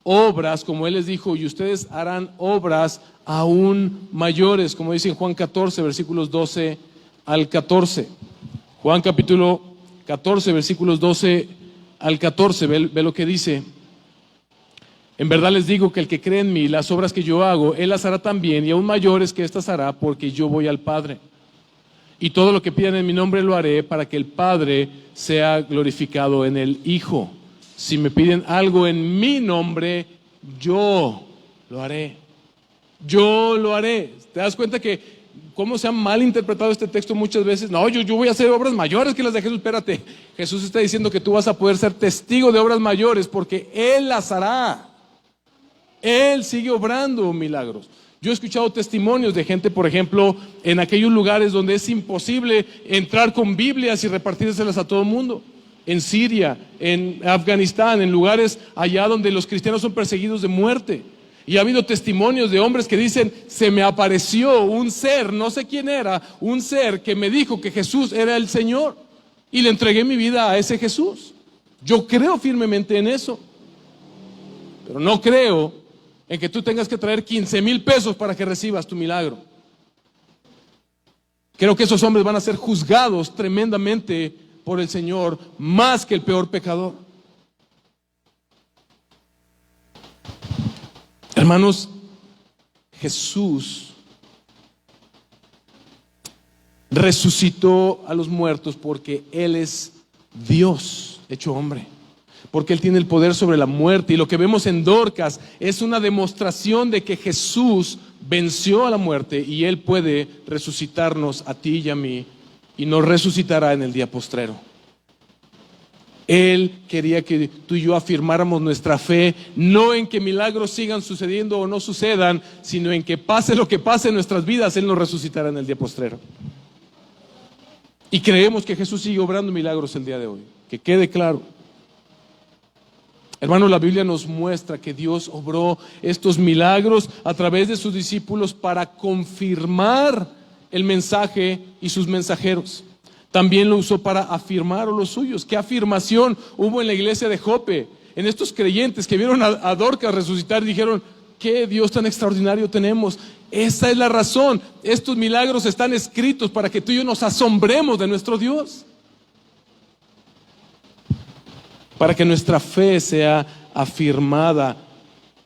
obras, como Él les dijo, y ustedes harán obras aún mayores, como dice en Juan 14, versículos 12 al 14. Juan capítulo 14, versículos 12 al 14, ve lo que dice. En verdad les digo que el que cree en mí, las obras que yo hago, Él las hará también, y aún mayores que estas hará, porque yo voy al Padre. Y todo lo que pidan en mi nombre lo haré, para que el Padre sea glorificado en el Hijo. Si me piden algo en mi nombre, yo lo haré. Yo lo haré. ¿Te das cuenta que cómo se ha mal interpretado este texto muchas veces? No, yo voy a hacer obras mayores que las de Jesús. Espérate, Jesús está diciendo que tú vas a poder ser testigo de obras mayores porque Él las hará. Él sigue obrando milagros. Yo he escuchado testimonios de gente, por ejemplo, en aquellos lugares donde es imposible entrar con Biblias y repartírselas a todo el mundo. en Siria, en Afganistán, en lugares allá donde los cristianos son perseguidos de muerte. Y ha habido testimonios de hombres que dicen, se me apareció un ser, no sé quién era, un ser que me dijo que Jesús era el Señor. Y le entregué mi vida a ese Jesús. Yo creo firmemente en eso. Pero no creo en que tú tengas que traer 15,000 pesos para que recibas tu milagro. Creo que esos hombres van a ser juzgados tremendamente por el Señor, más que el peor pecador. Hermanos, Jesús resucitó a los muertos porque Él es Dios hecho hombre, porque Él tiene el poder sobre la muerte. Y lo que vemos en Dorcas es una demostración de que Jesús venció a la muerte y Él puede resucitarnos a ti y a mí, y nos resucitará en el día postrero. Él quería que tú y yo afirmáramos nuestra fe, no en que milagros sigan sucediendo o no sucedan, sino en que pase lo que pase en nuestras vidas, Él nos resucitará en el día postrero. Y creemos que Jesús sigue obrando milagros el día de hoy, que quede claro. Hermanos, la Biblia nos muestra que Dios obró estos milagros a través de sus discípulos para confirmar el mensaje y sus mensajeros. También lo usó para afirmar a los suyos. ¿Qué afirmación hubo en la iglesia de Jope? En estos creyentes que vieron a Dorcas resucitar y dijeron, ¿qué Dios tan extraordinario tenemos? Esa es la razón. Estos milagros están escritos para que tú y yo nos asombremos de nuestro Dios. Para que nuestra fe sea afirmada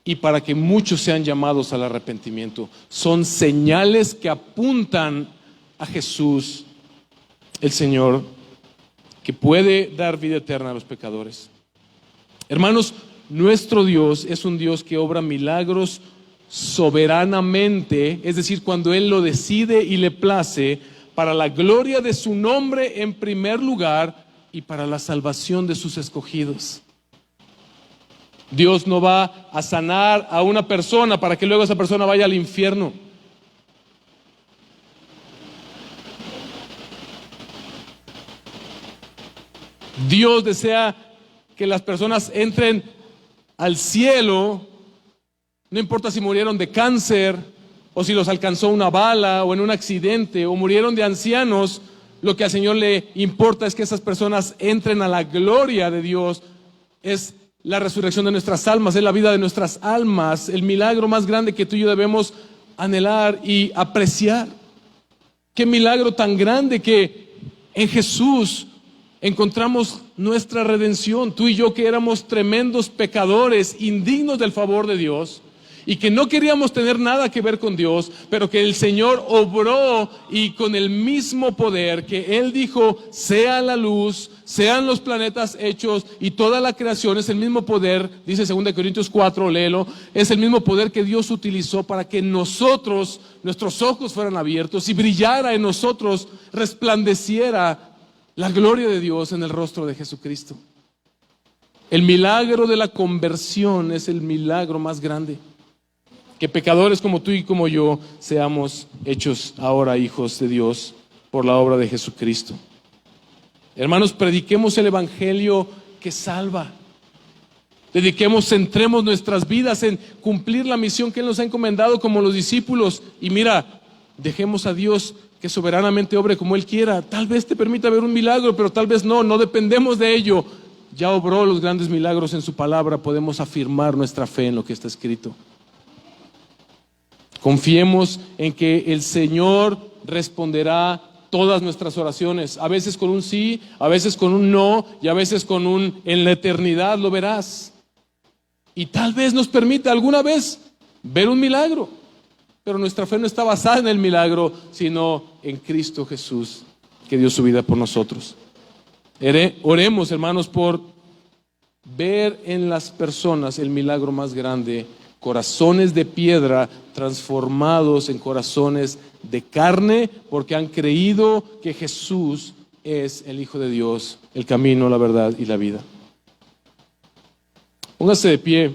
y para que muchos sean llamados al arrepentimiento. Son señales que apuntan a Jesús, el Señor, que puede dar vida eterna a los pecadores. Hermanos, nuestro Dios es un Dios que obra milagros soberanamente, es decir, cuando Él lo decide y le place, para la gloria de su nombre en primer lugar y para la salvación de sus escogidos. Dios no va a sanar a una persona para que luego esa persona vaya al infierno. Dios desea que las personas entren al cielo, no importa si murieron de cáncer o si los alcanzó una bala o en un accidente o murieron de ancianos. Lo que al Señor le importa es que esas personas entren a la gloria de Dios. Es la resurrección de nuestras almas, es la vida de nuestras almas, el milagro más grande que tú y yo debemos anhelar y apreciar. Qué milagro tan grande que en Jesús encontramos nuestra redención. Tú y yo, que éramos tremendos pecadores, indignos del favor de Dios, y que no queríamos tener nada que ver con Dios, pero que el Señor obró, y con el mismo poder que Él dijo, sea la luz, sean los planetas hechos, y toda la creación, es el mismo poder, dice 2 Corintios 4, léelo, es el mismo poder que Dios utilizó para que nosotros, nuestros ojos fueran abiertos y brillara en nosotros, resplandeciera la gloria de Dios en el rostro de Jesucristo. El milagro de la conversión es el milagro más grande. Que pecadores como tú y como yo seamos hechos ahora hijos de Dios por la obra de Jesucristo. Hermanos, prediquemos el evangelio que salva. Centremos nuestras vidas en cumplir la misión que Él nos ha encomendado como los discípulos. Y mira, dejemos a Dios que soberanamente obre como Él quiera. Tal vez te permita ver un milagro, pero tal vez no dependemos de ello. Ya obró los grandes milagros en su palabra, podemos afirmar nuestra fe en lo que está escrito. Confiemos en que el Señor responderá todas nuestras oraciones, a veces con un sí, a veces con un no, y a veces con un en la eternidad lo verás. Y tal vez nos permita alguna vez ver un milagro, pero nuestra fe no está basada en el milagro, sino en Cristo Jesús, que dio su vida por nosotros. Oremos, hermanos, por ver en las personas el milagro más grande, corazones de piedra transformados en corazones de carne, porque han creído que Jesús es el Hijo de Dios, el camino, la verdad y la vida. Póngase de pie.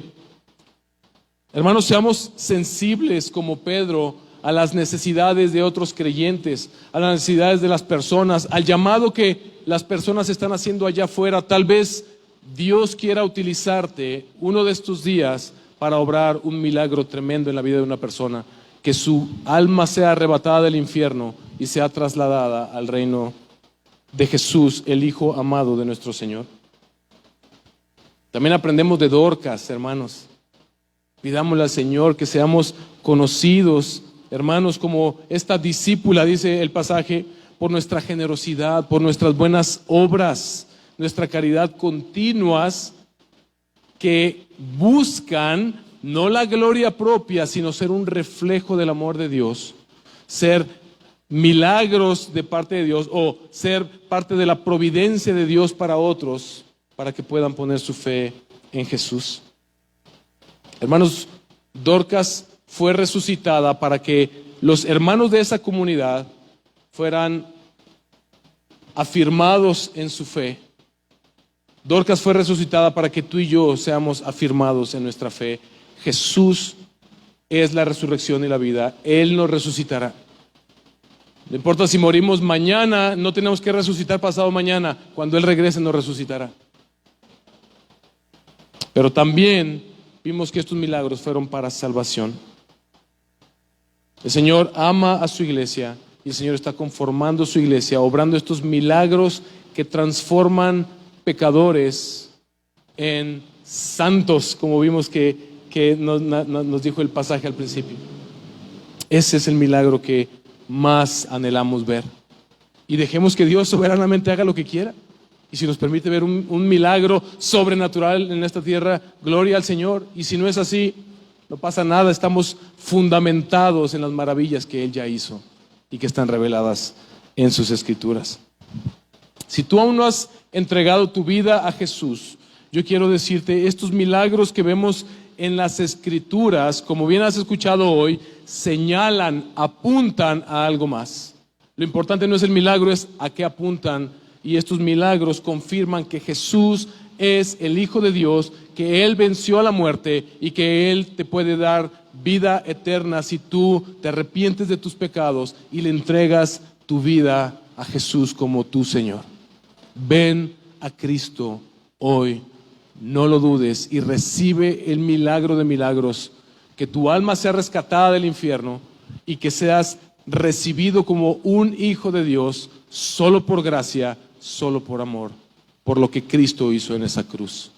Hermanos, seamos sensibles como Pedro a las necesidades de otros creyentes, a las necesidades de las personas, al llamado que las personas están haciendo allá afuera. Tal vez Dios quiera utilizarte uno de estos días para obrar un milagro tremendo en la vida de una persona, que su alma sea arrebatada del infierno y sea trasladada al reino de Jesús, el Hijo amado de nuestro Señor. También aprendemos de Dorcas, hermanos. Pidámosle al Señor que seamos conocidos, hermanos, como esta discípula, dice el pasaje, por nuestra generosidad, por nuestras buenas obras, nuestra caridad continuas, que buscan no la gloria propia, sino ser un reflejo del amor de Dios, ser milagros de parte de Dios o ser parte de la providencia de Dios para otros, para que puedan poner su fe en Jesús. Hermanos, Dorcas fue resucitada para que los hermanos de esa comunidad fueran afirmados en su fe. Dorcas fue resucitada para que tú y yo seamos afirmados en nuestra fe. Jesús es la resurrección y la vida. Él nos resucitará. No importa si morimos mañana, no tenemos que resucitar pasado mañana. Cuando Él regrese nos resucitará. Pero también vimos que estos milagros fueron para salvación. El Señor ama a su iglesia y el Señor está conformando su iglesia, obrando estos milagros que transforman pecadores en santos, como vimos que nos dijo el pasaje al principio. Ese es el milagro que más anhelamos ver. Y dejemos que Dios soberanamente haga lo que quiera. Y si nos permite ver un milagro sobrenatural en esta tierra, gloria al Señor. Y si no es así, no pasa nada, estamos fundamentados en las maravillas que Él ya hizo y que están reveladas en sus Escrituras. Si tú aún no has entregado tu vida a Jesús, yo quiero decirte, estos milagros que vemos en las Escrituras, como bien has escuchado hoy, señalan, apuntan a algo más. Lo importante no es el milagro, es a qué apuntan. Y estos milagros confirman que Jesús es el Hijo de Dios, que Él venció a la muerte y que Él te puede dar vida eterna si tú te arrepientes de tus pecados y le entregas tu vida a Jesús como tu Señor. Ven a Cristo hoy, no lo dudes, y recibe el milagro de milagros, que tu alma sea rescatada del infierno y que seas recibido como un hijo de Dios solo por gracia, solo por amor, por lo que Cristo hizo en esa cruz.